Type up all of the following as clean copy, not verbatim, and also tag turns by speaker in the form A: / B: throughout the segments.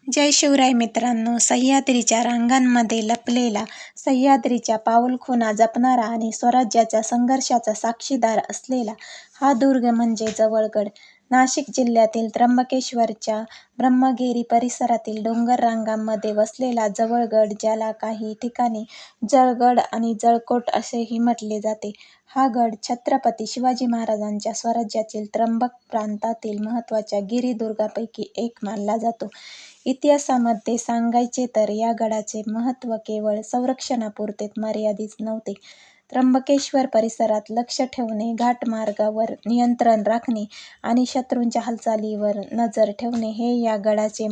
A: जय शिवराय मित्रांनो, सह्याद्रीच्या रांगांमध्ये लपलेला, सह्याद्रीच्या पाऊलखुणा जपणारा आणि स्वराज्याच्या संघर्षाचा साक्षीदार असलेला हा दुर्ग म्हणजे जवळगड. नाशिक जिल्ह्यातील त्र्यंबकेश्वरच्या ब्रह्मगिरी परिसरातील डोंगर रांगांमध्ये वसलेला जवळगड, ज्याला काही ठिकाणी जळगड आणि जळकोट असेही म्हटले जाते. हा गड छत्रपती शिवाजी महाराजांच्या स्वराज्यातील त्र्यंबक प्रांतातील महत्त्वाच्या गिरिदुर्गांपैकी एक मानला जातो. इतिहासामध्ये सांगायचे तर या गडाचे महत्त्व केवळ संरक्षणापुरते मर्यादित नव्हते. त्र्यंबकेश्वर परिसरात लक्ष ठेवणे, घाटमार्गावर नियंत्रण राखणे आणि शत्रूंच्या हालचालींवर नजर ठेवणे हे या गडाचे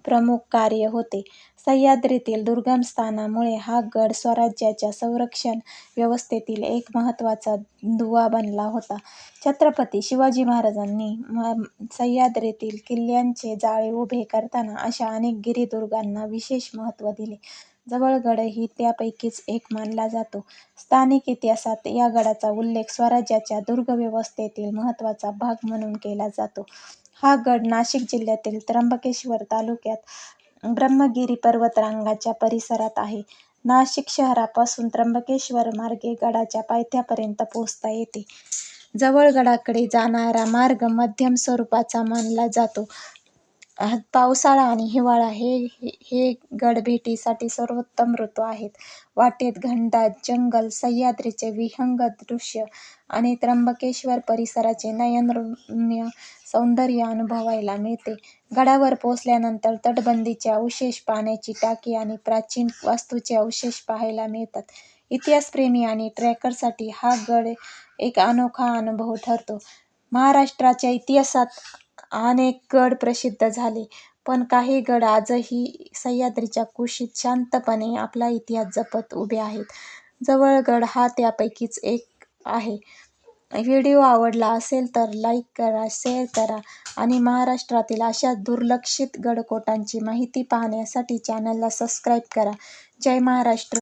A: प्रमुख कार्य होते. सह्याद्रीतील दुर्गम स्थानामुळे हा गड स्वराज्याच्या संरक्षण व्यवस्थेतील एक महत्त्वाचा दुवा बनला होता. छत्रपती शिवाजी महाराजांनी सह्याद्रीतील किल्ल्यांचे जाळे उभे करताना अशा अनेक गिरिदुर्गांना विशेष महत्त्व दिले. जवळगडही त्यापैकीच एक मानला जातो. स्थानिक इतिहासात या गडाचा उल्लेख स्वराज्याच्या दुर्गव्यवस्थेतील महत्त्वाचा भाग म्हणून केला जातो. हा गड नाशिक जिल्ह्यातील त्र्यंबकेश्वर तालुक्यात ब्रह्मगिरी पर्वतरांगाच्या परिसरात आहे. नाशिक शहरापासून त्र्यंबकेश्वर मार्गे गडाच्या पायथ्यापर्यंत पोहोचता येते. जवळगडाकडे जाणारा मार्ग मध्यम स्वरूपाचा मानला जातो. पावसाळा आणि हिवाळा हे गडभेटीसाठी सर्वोत्तम ऋतू आहेत. वाटेत घनदाट जंगल, सह्याद्रीचे विहंगम दृश्य आणि त्र्यंबकेश्वर परिसराचे नयनरम्य सौंदर्य अनुभवायला मिळते. गडावर पोहोचल्यानंतर तटबंदीचे अवशेष, पाण्याची टाकी आणि प्राचीन वास्तूंचे अवशेष पाहायला मिळतात. इतिहासप्रेमी आणि ट्रेकरसाठी हा गड एक अनोखा अनुभव ठरतो. महाराष्ट्राच्या इतिहासात अनेक गड प्रसिद्ध झाले, पण काही गड आजही सह्याद्रीच्या कुशीत शांतपणे आपला इतिहास जपत उभे आहेत. जवळगड हा त्यापैकीच एक आहे. व्हिडिओ आवडला असेल तर लाईक करा, शेअर करा आणि महाराष्ट्रातील अशा दुर्लक्षित गडकोटांची माहिती पाहण्यासाठी चॅनलला सबस्क्राईब करा. जय महाराष्ट्र.